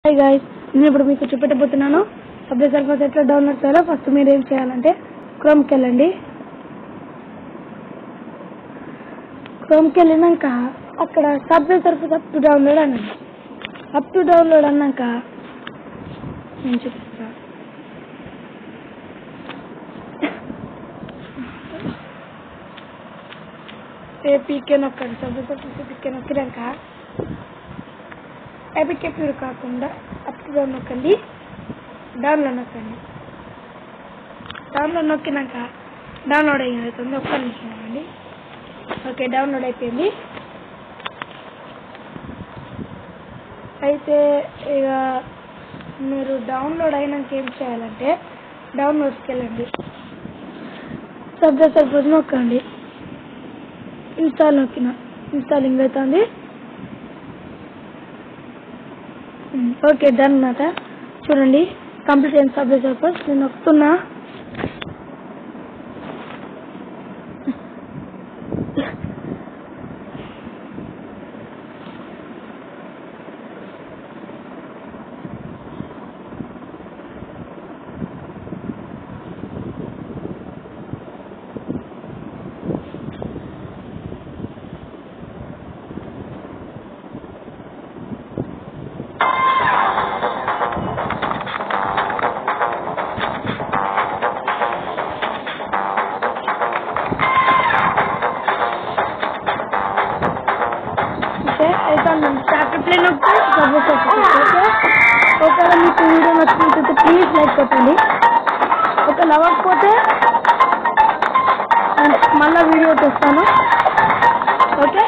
Hi guys, నేను ఇప్పుడు మీకు చూపెట్టబోతున్నాను సబ్వే సర్ఫర్స్ ఎట్లా డౌన్లోడ్ చేయాలో. ఫస్ట్ మీరు ఏం చేయాలంటే క్రోమ్కి వెళ్ళండి. క్రోమ్కి వెళ్ళినాక అక్కడ Subway Surfers up to download అనండి. అప్ టు డౌన్లోడ్ అన్నాక నేను చూపిస్తాను. ఏపీకే నొక్కండి. సబ్వే సర్ఫర్స్ ఏపీకే నొక్కినాక ఏపీకే ప్యూర్ కాకుండా అప్ టు డౌన్ నొక్కండి. డౌన్లోడ్ నొక్కండి. డౌన్లోడ్ నొక్కినాక డౌన్లోడ్ అవుతుంది. ఒక్క నిమిషం అండి. ఓకే, డౌన్లోడ్ అయిపోయింది. అయితే ఇక మీరు డౌన్లోడ్ అయినాక ఏం చేయాలంటే డౌన్లోడ్స్కి వెళ్ళండి. సబ్వే సర్ఫర్స్ నొక్కండి. ఇన్స్టాల్ నొక్కిన ఇన్స్టాలింగ్ అవుతుంది. ఓకే, డన్ అన్నమాట. చూడండి, కంప్లీట్ అయిన సబ్వే సర్ఫర్స్. నేను నొక్కుతున్నా. స్టార్ట్ ప్లే నొక్కి సబ్వే సర్ఫర్స్. ఒకవేళ మీకు వీడియో నచ్చినట్లయితే ప్లీజ్ లైక్ కొట్టండి. ఒకవేళ అవ్వకపోతే మళ్ళీ వీడియో తెస్తాను. ఓకే.